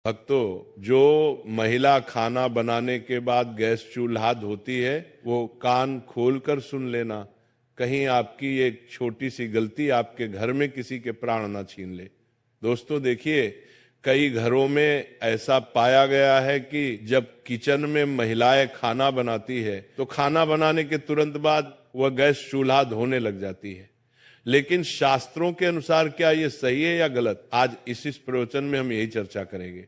भक्तों, जो महिला खाना बनाने के बाद गैस चूल्हा धोती है, वो कान खोलकर सुन लेना, कहीं आपकी एक छोटी सी गलती आपके घर में किसी के प्राण ना छीन ले। दोस्तों देखिए, कई घरों में ऐसा पाया गया है कि जब किचन में महिलाएं खाना बनाती है तो खाना बनाने के तुरंत बाद वह गैस चूल्हा धोने लग जाती है। लेकिन शास्त्रों के अनुसार क्या ये सही है या गलत, आज इस प्रवचन में हम यही चर्चा करेंगे।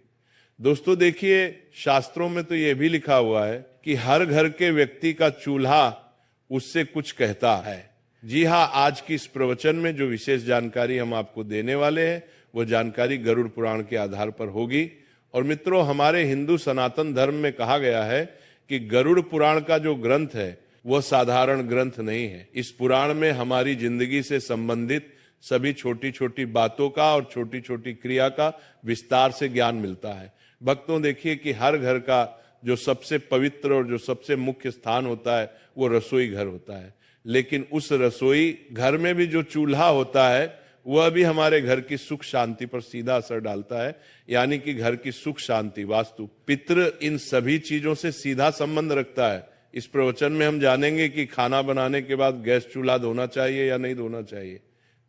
दोस्तों देखिए, शास्त्रों में तो यह भी लिखा हुआ है कि हर घर के व्यक्ति का चूल्हा उससे कुछ कहता है। जी हाँ, आज की इस प्रवचन में जो विशेष जानकारी हम आपको देने वाले हैं वो जानकारी गरुड़ पुराण के आधार पर होगी। और मित्रों, हमारे हिंदू सनातन धर्म में कहा गया है कि गरुड़ पुराण का जो ग्रंथ है वह साधारण ग्रंथ नहीं है। इस पुराण में हमारी जिंदगी से संबंधित सभी छोटी छोटी बातों का और छोटी छोटी क्रिया का विस्तार से ज्ञान मिलता है। भक्तों देखिए कि हर घर का जो सबसे पवित्र और जो सबसे मुख्य स्थान होता है वो रसोई घर होता है। लेकिन उस रसोई घर में भी जो चूल्हा होता है वह भी हमारे घर की सुख शांति पर सीधा असर डालता है। यानी कि घर की सुख शांति, वास्तु, पितृ, इन सभी चीजों से सीधा संबंध रखता है। इस प्रवचन में हम जानेंगे कि खाना बनाने के बाद गैस चूल्हा धोना चाहिए या नहीं धोना चाहिए,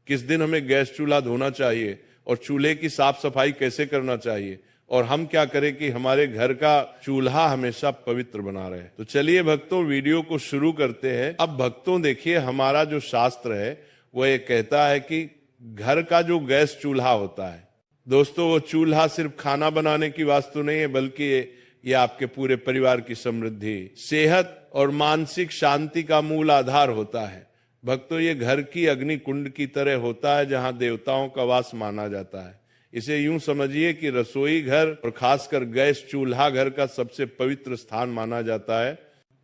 किस दिन हमें गैस चूल्हा धोना चाहिए और चूल्हे की साफ सफाई कैसे करना चाहिए, और हम क्या करें कि हमारे घर का चूल्हा हमेशा पवित्र बना रहे। तो चलिए भक्तों, वीडियो को शुरू करते हैं। अब भक्तों देखिए, हमारा जो शास्त्र है वो ये कहता है कि घर का जो गैस चूल्हा होता है, दोस्तों वो चूल्हा सिर्फ खाना बनाने की वास्तु नहीं है, बल्कि ये आपके पूरे परिवार की समृद्धि, सेहत और मानसिक शांति का मूल आधार होता है। भक्तों, ये घर की अग्नि कुंड की तरह होता है जहां देवताओं का वास माना जाता है। इसे यूं समझिए कि रसोई घर और खासकर गैस चूल्हा घर का सबसे पवित्र स्थान माना जाता है।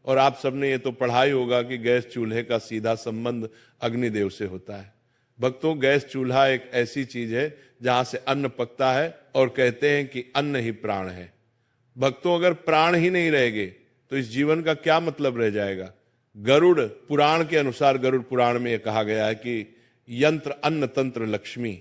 और आप सबने ये तो पढ़ा ही होगा कि गैस चूल्हे का सीधा संबंध अग्निदेव से होता है। भक्तों, गैस चूल्हा एक ऐसी चीज है जहां से अन्न पकता है और कहते हैं कि अन्न ही प्राण है। भक्तों, अगर प्राण ही नहीं रहेंगे तो इस जीवन का क्या मतलब रह जाएगा। गरुड़ पुराण के अनुसार, गरुड़ पुराण में यह कहा गया है कि यंत्र अन्न तंत्र लक्ष्मी,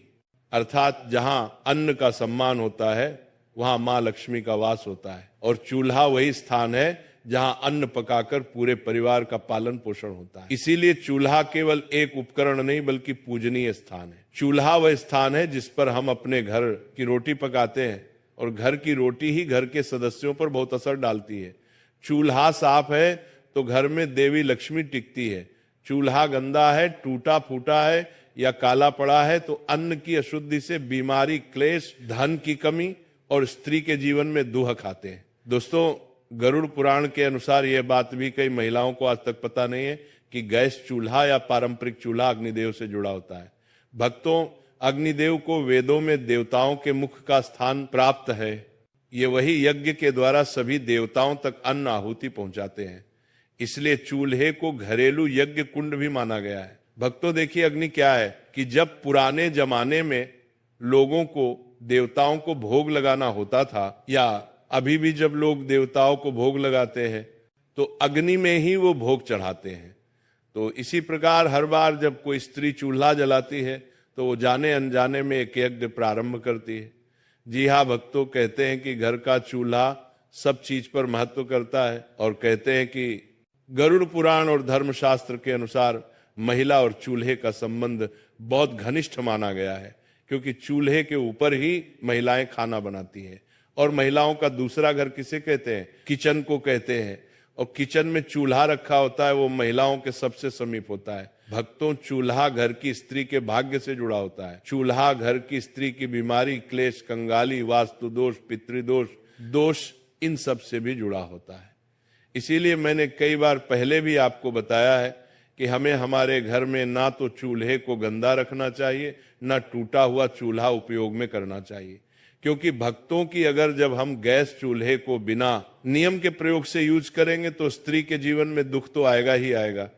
अर्थात जहां अन्न का सम्मान होता है वहां मां लक्ष्मी का वास होता है। और चूल्हा वही स्थान है जहां अन्न पकाकर पूरे परिवार का पालन पोषण होता है। इसीलिए चूल्हा केवल एक उपकरण नहीं बल्कि पूजनीय स्थान है। चूल्हा वह स्थान है जिस पर हम अपने घर की रोटी पकाते हैं, और घर की रोटी ही घर के सदस्यों पर बहुत असर डालती है। चूल्हा साफ है तो घर में देवी लक्ष्मी टिकती है। चूल्हा गंदा है, टूटा फूटा है या काला पड़ा है तो अन्न की अशुद्धि से बीमारी, क्लेश, धन की कमी और स्त्री के जीवन में दुख आते हैं। दोस्तों, गरुड़ पुराण के अनुसार यह बात भी कई महिलाओं को आज तक पता नहीं है कि गैस चूल्हा या पारंपरिक चूल्हा अग्निदेव से जुड़ा होता है। भक्तों, अग्निदेव को वेदों में देवताओं के मुख का स्थान प्राप्त है। ये वही यज्ञ के द्वारा सभी देवताओं तक अन्न आहुति पहुंचाते हैं। इसलिए चूल्हे को घरेलू यज्ञ कुंड भी माना गया है। भक्तों देखिए, अग्नि क्या है कि जब पुराने जमाने में लोगों को देवताओं को भोग लगाना होता था, या अभी भी जब लोग देवताओं को भोग लगाते हैं तो अग्नि में ही वो भोग चढ़ाते हैं। तो इसी प्रकार हर बार जब कोई स्त्री चूल्हा जलाती है तो वो जाने अनजाने में एक यज्ञ प्रारंभ करती है। जी हाँ भक्तों, कहते हैं कि घर का चूल्हा सब चीज पर महत्व करता है, और कहते हैं कि गरुड़ पुराण और धर्मशास्त्र के अनुसार महिला और चूल्हे का संबंध बहुत घनिष्ठ माना गया है, क्योंकि चूल्हे के ऊपर ही महिलाएं खाना बनाती हैं। और महिलाओं का दूसरा घर किसे कहते हैं? किचन को कहते हैं। और किचन में चूल्हा रखा होता है, वो महिलाओं के सबसे समीप होता है। भक्तों, चूल्हा घर की स्त्री के भाग्य से जुड़ा होता है। चूल्हा घर की स्त्री की बीमारी, क्लेश, कंगाली, वास्तु दोष, पितृदोष, दोष, इन सब से भी जुड़ा होता है। इसीलिए मैंने कई बार पहले भी आपको बताया है कि हमें हमारे घर में ना तो चूल्हे को गंदा रखना चाहिए, ना टूटा हुआ चूल्हा उपयोग में करना चाहिए। क्योंकि भक्तों की अगर जब हम गैस चूल्हे को बिना नियम के प्रयोग से यूज करेंगे तो स्त्री के जीवन में दुख तो आएगा ही आएगा।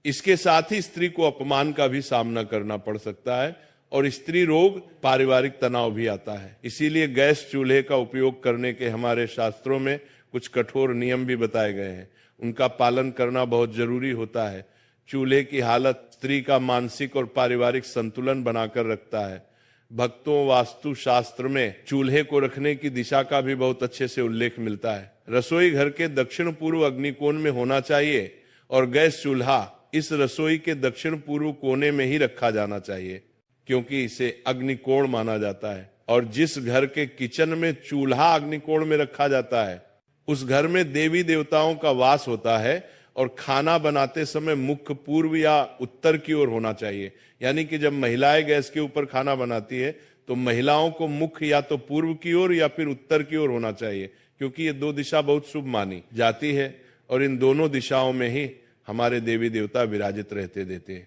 इसके साथ ही स्त्री को अपमान का भी सामना करना पड़ सकता है, और स्त्री रोग, पारिवारिक तनाव भी आता है। इसीलिए गैस चूल्हे का उपयोग करने के हमारे शास्त्रों में कुछ कठोर नियम भी बताए गए हैं। उनका पालन करना बहुत जरूरी होता है। चूल्हे की हालत स्त्री का मानसिक और पारिवारिक संतुलन बनाकर रखता है। भक्तों वास्तु शास्त्र में चूल्हे को रखने की दिशा का भी बहुत अच्छे से उल्लेख मिलता है। रसोई घर के दक्षिण पूर्व अग्निकोण में होना चाहिए और गैस चूल्हा इस रसोई के दक्षिण पूर्व कोने में ही रखा जाना चाहिए, क्योंकि इसे अग्निकोण माना जाता है। और जिस घर के किचन में चूल्हा अग्निकोण में रखा जाता है उस घर में देवी देवताओं का वास होता है और खाना बनाते समय मुख्य पूर्व या उत्तर की ओर होना चाहिए। यानी कि जब महिलाएं गैस के ऊपर खाना बनाती है तो महिलाओं को मुख्य या तो पूर्व की ओर या फिर उत्तर की ओर होना चाहिए, क्योंकि ये दो दिशा बहुत शुभ मानी जाती है और इन दोनों दिशाओं में ही हमारे देवी देवता विराजित रहते देते हैं।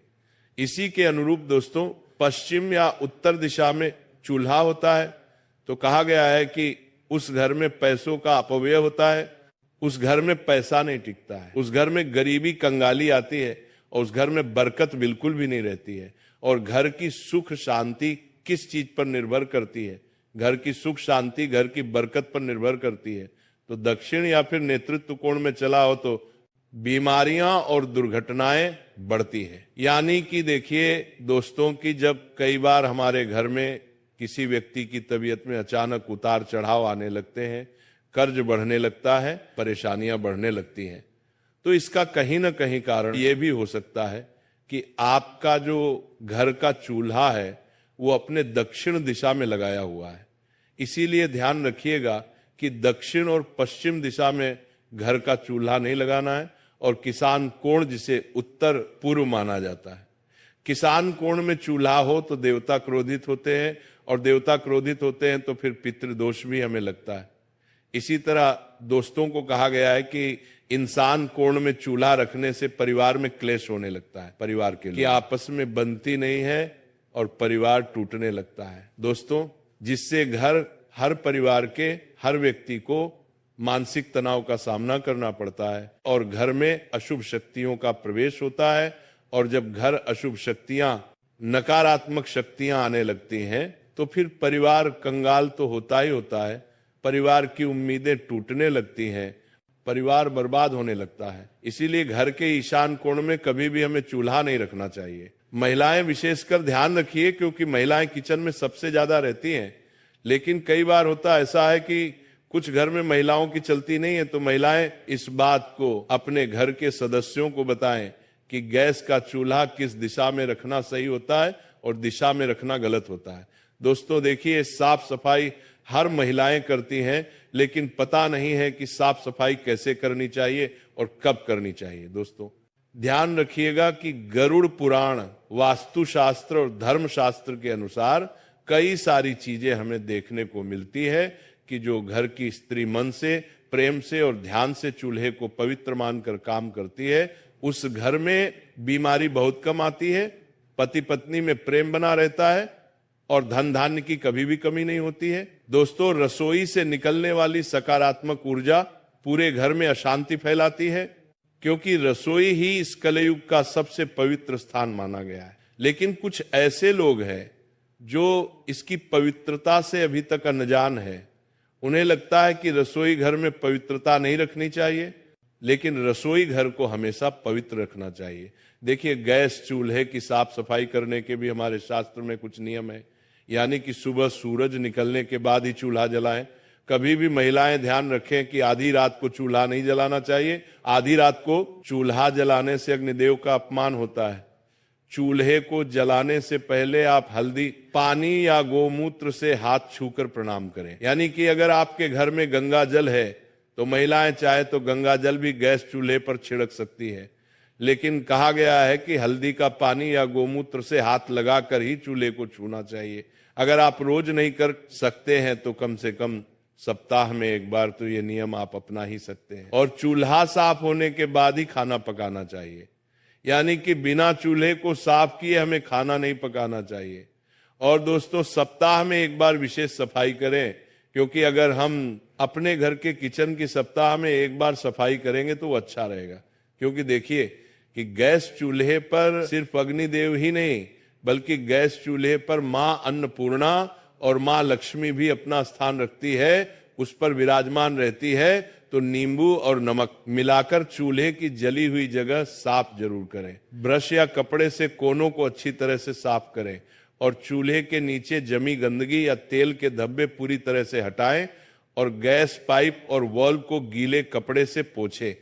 इसी के अनुरूप दोस्तों पश्चिम या उत्तर दिशा में चूल्हा होता है तो कहा गया है कि उस घर में पैसों का अपव्यय होता है, उस घर में पैसा नहीं टिकता है, उस घर में गरीबी कंगाली आती है और उस घर में बरकत बिल्कुल भी नहीं रहती है। और घर की सुख शांति किस चीज पर निर्भर करती है? घर की सुख शांति घर की बरकत पर निर्भर करती है। तो दक्षिण या फिर नेतृत्व कोण में चला हो तो बीमारियां और दुर्घटनाएं बढ़ती है। यानी कि देखिए दोस्तों कि जब कई बार हमारे घर में किसी व्यक्ति की तबीयत में अचानक उतार चढ़ाव आने लगते हैं, कर्ज बढ़ने लगता है, परेशानियां बढ़ने लगती हैं, तो इसका कहीं ना कहीं कारण यह भी हो सकता है कि आपका जो घर का चूल्हा है वो अपने दक्षिण दिशा में लगाया हुआ है। इसीलिए ध्यान रखिएगा कि दक्षिण और पश्चिम दिशा में घर का चूल्हा नहीं लगाना है। और किसान कोण जिसे उत्तर पूर्व माना जाता है, किसान कोण में चूल्हा हो तो देवता क्रोधित होते हैं और देवता क्रोधित होते हैं तो फिर पितृदोष भी हमें लगता है। इसी तरह दोस्तों को कहा गया है कि इंसान कोण में चूल्हा रखने से परिवार में क्लेश होने लगता है, परिवार के लिए आपस में बनती नहीं है और परिवार टूटने लगता है दोस्तों, जिससे घर हर परिवार के हर व्यक्ति को मानसिक तनाव का सामना करना पड़ता है और घर में अशुभ शक्तियों का प्रवेश होता है। और जब घर अशुभ शक्तियां नकारात्मक शक्तियां आने लगती हैं तो फिर परिवार कंगाल तो होता ही होता है, परिवार की उम्मीदें टूटने लगती हैं, परिवार बर्बाद होने लगता है। इसीलिए घर के ईशान कोण में कभी भी हमें चूल्हा नहीं रखना चाहिए। महिलाएं विशेषकर ध्यान रखिए, क्योंकि महिलाएं किचन में सबसे ज्यादा रहती हैं। लेकिन कई बार होता ऐसा है कि कुछ घर में महिलाओं की चलती नहीं है, तो महिलाएं इस बात को अपने घर के सदस्यों को बताएं कि गैस का चूल्हा किस दिशा में रखना सही होता है और दिशा में रखना गलत होता है। दोस्तों देखिए, साफ सफाई हर महिलाएं करती हैं, लेकिन पता नहीं है कि साफ सफाई कैसे करनी चाहिए और कब करनी चाहिए। दोस्तों ध्यान रखिएगा कि गरुड़ पुराण, वास्तुशास्त्र और धर्मशास्त्र के अनुसार कई सारी चीजें हमें देखने को मिलती है कि जो घर की स्त्री मन से, प्रेम से और ध्यान से चूल्हे को पवित्र मानकर काम करती है, उस घर में बीमारी बहुत कम आती है, पति पत्नी में प्रेम बना रहता है और धन धान्य की कभी भी कमी नहीं होती है। दोस्तों रसोई से निकलने वाली सकारात्मक ऊर्जा पूरे घर में अशांति फैलाती है, क्योंकि रसोई ही इस कलयुग का सबसे पवित्र स्थान माना गया है। लेकिन कुछ ऐसे लोग हैं जो इसकी पवित्रता से अभी तक अनजान है। उन्हें लगता है कि रसोई घर में पवित्रता नहीं रखनी चाहिए, लेकिन रसोई घर को हमेशा पवित्र रखना चाहिए। देखिए गैस चूल्हे की साफ सफाई करने के भी हमारे शास्त्र में कुछ नियम है। यानी कि सुबह सूरज निकलने के बाद ही चूल्हा जलाएं। कभी भी महिलाएं ध्यान रखें कि आधी रात को चूल्हा नहीं जलाना चाहिए। आधी रात को चूल्हा जलाने से अग्निदेव का अपमान होता है। चूल्हे को जलाने से पहले आप हल्दी, पानी या गोमूत्र से हाथ छूकर प्रणाम करें। यानी कि अगर आपके घर में गंगा जल है तो महिलाएं चाहे तो गंगा जल भी गैस चूल्हे पर छिड़क सकती है, लेकिन कहा गया है कि हल्दी का पानी या गोमूत्र से हाथ लगाकर ही चूल्हे को छूना चाहिए। अगर आप रोज नहीं कर सकते हैं तो कम से कम सप्ताह में एक बार तो ये नियम आप अपना ही सकते हैं। और चूल्हा साफ होने के बाद ही खाना पकाना चाहिए। यानी कि बिना चूल्हे को साफ किए हमें खाना नहीं पकाना चाहिए। और दोस्तों सप्ताह में एक बार विशेष सफाई करें, क्योंकि अगर हम अपने घर के किचन की सप्ताह में एक बार सफाई करेंगे तो वो अच्छा रहेगा। क्योंकि देखिए कि गैस चूल्हे पर सिर्फ अग्निदेव ही नहीं, बल्कि गैस चूल्हे पर मां अन्नपूर्णा और मां लक्ष्मी भी अपना स्थान रखती है, उस पर विराजमान रहती है। तो नींबू और नमक मिलाकर चूल्हे की जली हुई जगह साफ जरूर करें। ब्रश या कपड़े से कोनों को अच्छी तरह से साफ करें और चूल्हे के नीचे जमी गंदगी या तेल के धब्बे पूरी तरह से हटाएं और गैस पाइप और वॉल्व को गीले कपड़े से पोंछें।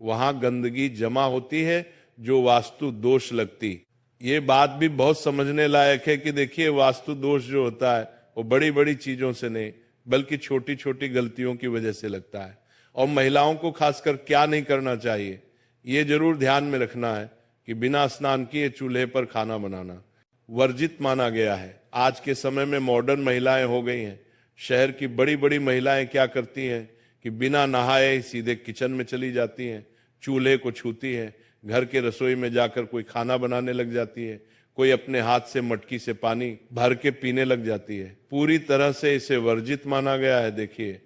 वहां गंदगी जमा होती है जो वास्तु दोष लगती। ये बात भी बहुत समझने लायक है कि देखिए, वास्तु दोष जो होता है वो बड़ी बड़ी चीजों से नहीं बल्कि छोटी छोटी गलतियों की वजह से लगता है। और महिलाओं को खासकर क्या नहीं करना चाहिए, ये जरूर ध्यान में रखना है कि बिना स्नान किए चूल्हे पर खाना बनाना वर्जित माना गया है। आज के समय में मॉडर्न महिलाएं हो गई हैं। शहर की बड़ी बड़ी महिलाएं क्या करती हैं कि बिना नहाए सीधे किचन में चली जाती हैं, चूल्हे को छूती हैं, घर के रसोई में जाकर कोई खाना बनाने लग जाती है, कोई अपने हाथ से मटकी से पानी भर के पीने लग जाती है। पूरी तरह से इसे वर्जित माना गया है। देखिए,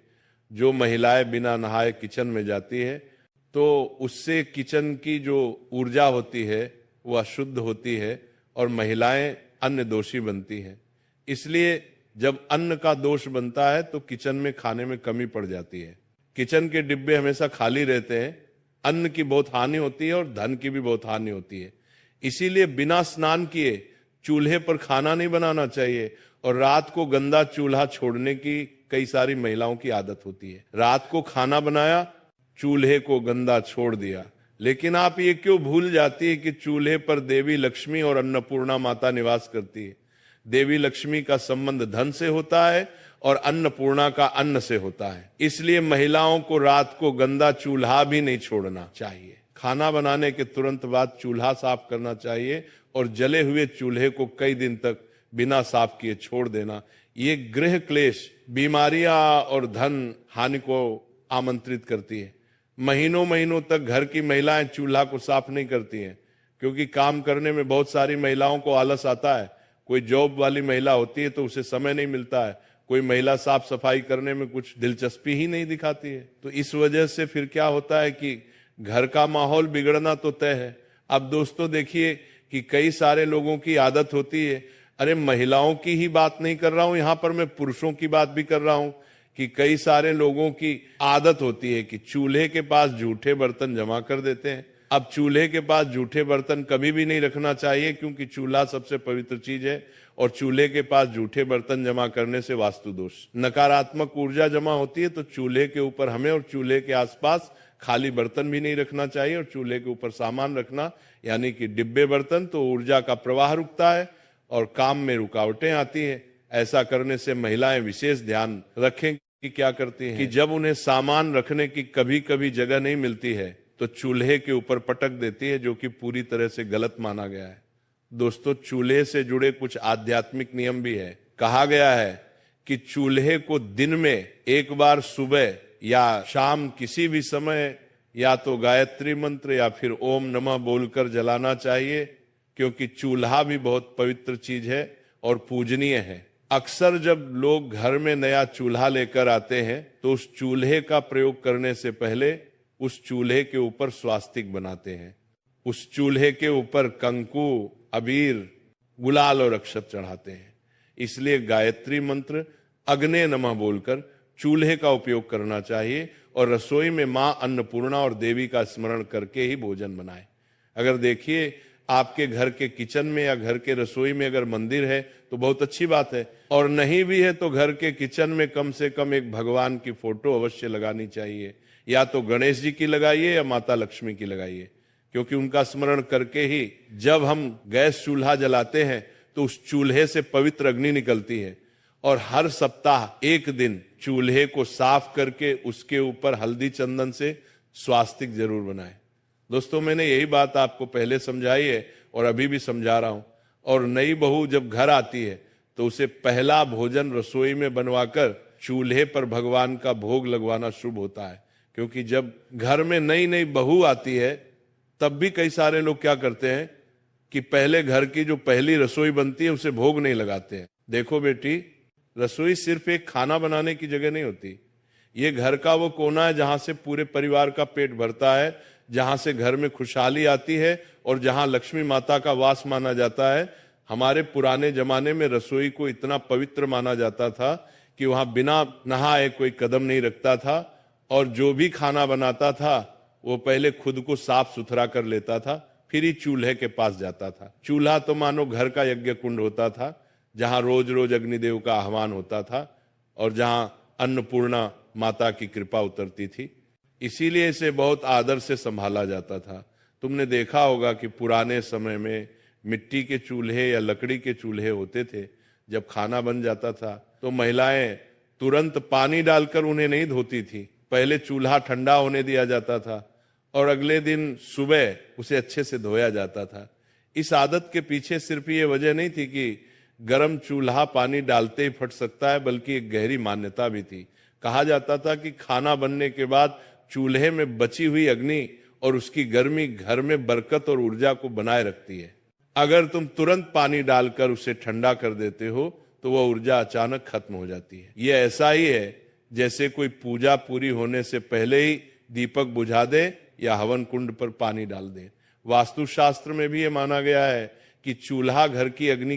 जो महिलाएं बिना नहाए किचन में जाती है तो उससे किचन की जो ऊर्जा होती है वो अशुद्ध होती है और महिलाएं अन्न दोषी बनती हैं। इसलिए जब अन्न का दोष बनता है तो किचन में खाने में कमी पड़ जाती है। किचन के डिब्बे हमेशा खाली रहते हैं, अन्न की बहुत हानि होती है और धन की भी बहुत हानि होती है। इसीलिए बिना स्नान किए चूल्हे पर खाना नहीं बनाना चाहिए। और रात को गंदा चूल्हा छोड़ने की कई सारी महिलाओं की आदत होती है। रात को खाना बनाया, चूल्हे को गंदा छोड़ दिया। लेकिन आप ये क्यों भूल जाती है कि चूल्हे पर देवी लक्ष्मी और अन्नपूर्णा माता निवास करती है। देवी लक्ष्मी का संबंध धन से होता है और अन्नपूर्णा का अन्न से होता है। इसलिए महिलाओं को रात को गंदा चूल्हा भी नहीं छोड़ना चाहिए। खाना बनाने के तुरंत बाद चूल्हा साफ करना चाहिए और जले हुए चूल्हे को कई दिन तक बिना साफ किए छोड़ देना। ये गृह क्लेश, बीमारियां और धन हानि को आमंत्रित करती है। महीनों महीनों तक घर की महिलाएं चूल्हा को साफ नहीं करती हैं, क्योंकि काम करने में बहुत सारी महिलाओं को आलस आता है। कोई जॉब वाली महिला होती है तो उसे समय नहीं मिलता है। कोई महिला साफ सफाई करने में कुछ दिलचस्पी ही नहीं दिखाती है। तो इस वजह से फिर क्या होता है कि घर का माहौल बिगड़ना तो तय है। अब दोस्तों देखिए कि कई सारे लोगों की आदत होती है, अरे महिलाओं की ही बात नहीं कर रहा हूं, यहां पर मैं पुरुषों की बात भी कर रहा हूं, कि कई सारे लोगों की आदत होती है कि चूल्हे के पास जूठे बर्तन जमा कर देते हैं। अब चूल्हे के पास जूठे बर्तन कभी भी नहीं रखना चाहिए, क्योंकि चूल्हा सबसे पवित्र चीज है और चूल्हे के पास जूठे बर्तन जमा करने से वास्तु दोष, नकारात्मक ऊर्जा जमा होती है। तो चूल्हे के ऊपर हमें और चूल्हे के आसपास खाली बर्तन भी नहीं रखना चाहिए। और चूल्हे के ऊपर सामान रखना यानी कि डिब्बे बर्तन, तो ऊर्जा का प्रवाह रुकता है और काम में रुकावटें आती है। ऐसा करने से महिलाएं विशेष ध्यान रखें कि क्या करती हैं कि जब उन्हें सामान रखने की कभी कभी जगह नहीं मिलती है तो चूल्हे के ऊपर पटक देती है, जो कि पूरी तरह से गलत माना गया है। दोस्तों, चूल्हे से जुड़े कुछ आध्यात्मिक नियम भी है। कहा गया है कि चूल्हे को दिन में एक बार सुबह या शाम किसी भी समय या तो गायत्री मंत्र या फिर ओम नमः बोलकर जलाना चाहिए, क्योंकि चूल्हा भी बहुत पवित्र चीज है और पूजनीय है। अक्सर जब लोग घर में नया चूल्हा लेकर आते हैं तो उस चूल्हे का प्रयोग करने से पहले उस चूल्हे के ऊपर स्वास्तिक बनाते हैं। उस चूल्हे के ऊपर कंकु, अबीर, गुलाल और अक्षत चढ़ाते हैं। इसलिए गायत्री मंत्र, अग्ने नमः बोलकर चूल्हे का उपयोग करना चाहिए और रसोई में मां अन्नपूर्णा और देवी का स्मरण करके ही भोजन बनाएं। अगर देखिए आपके घर के किचन में या घर के रसोई में अगर मंदिर है तो बहुत अच्छी बात है, और नहीं भी है तो घर के किचन में कम से कम एक भगवान की फोटो अवश्य लगानी चाहिए। या तो गणेश जी की लगाइए या माता लक्ष्मी की लगाइए, क्योंकि उनका स्मरण करके ही जब हम गैस चूल्हा जलाते हैं तो उस चूल्हे से पवित्र अग्नि निकलती है। और हर सप्ताह एक दिन चूल्हे को साफ करके उसके ऊपर हल्दी चंदन से स्वास्तिक जरूर बनाएं। दोस्तों, मैंने यही बात आपको पहले समझाई है और अभी भी समझा रहा हूं। और नई बहू जब घर आती है तो उसे पहला भोजन रसोई में बनवाकर चूल्हे पर भगवान का भोग लगवाना शुभ होता है। क्योंकि जब घर में नई नई बहू आती है तब भी कई सारे लोग क्या करते हैं कि पहले घर की जो पहली रसोई बनती है उसे भोग नहीं लगाते हैं। देखो बेटी, रसोई सिर्फ एक खाना बनाने की जगह नहीं होती। ये घर का वो कोना है जहां से पूरे परिवार का पेट भरता है, जहां से घर में खुशहाली आती है और जहां लक्ष्मी माता का वास माना जाता है। हमारे पुराने जमाने में रसोई को इतना पवित्र माना जाता था कि वहां बिना नहाए कोई कदम नहीं रखता था, और जो भी खाना बनाता था वो पहले खुद को साफ सुथरा कर लेता था, फिर ही चूल्हे के पास जाता था। चूल्हा तो मानो घर का यज्ञ कुंड होता था, जहां रोज रोज अग्निदेव का आह्वान होता था और जहां अन्नपूर्णा माता की कृपा उतरती थी। इसीलिए इसे बहुत आदर से संभाला जाता था। तुमने देखा होगा कि पुराने समय में मिट्टी के चूल्हे या लकड़ी के चूल्हे होते थे। जब खाना बन जाता था तो महिलाएं तुरंत पानी डालकर उन्हें नहीं धोती थी। पहले चूल्हा ठंडा होने दिया जाता था और अगले दिन सुबह उसे अच्छे से धोया जाता था। इस आदत के पीछे सिर्फ ये वजह नहीं थी कि गर्म चूल्हा पानी डालते ही फट सकता है, बल्कि एक गहरी मान्यता भी थी। कहा जाता था कि खाना बनने के बाद चूल्हे में बची हुई अग्नि और उसकी गर्मी घर में बरकत और ऊर्जा को बनाए रखती है। अगर तुम तुरंत पानी डालकर उसे ठंडा कर देते हो तो वह ऊर्जा अचानक खत्म हो जाती है। यह ऐसा ही है जैसे कोई पूजा पूरी होने से पहले ही दीपक बुझा दे या हवन कुंड पर पानी डाल दे। वास्तुशास्त्र में भी ये माना गया है कि चूल्हा घर की अग्नि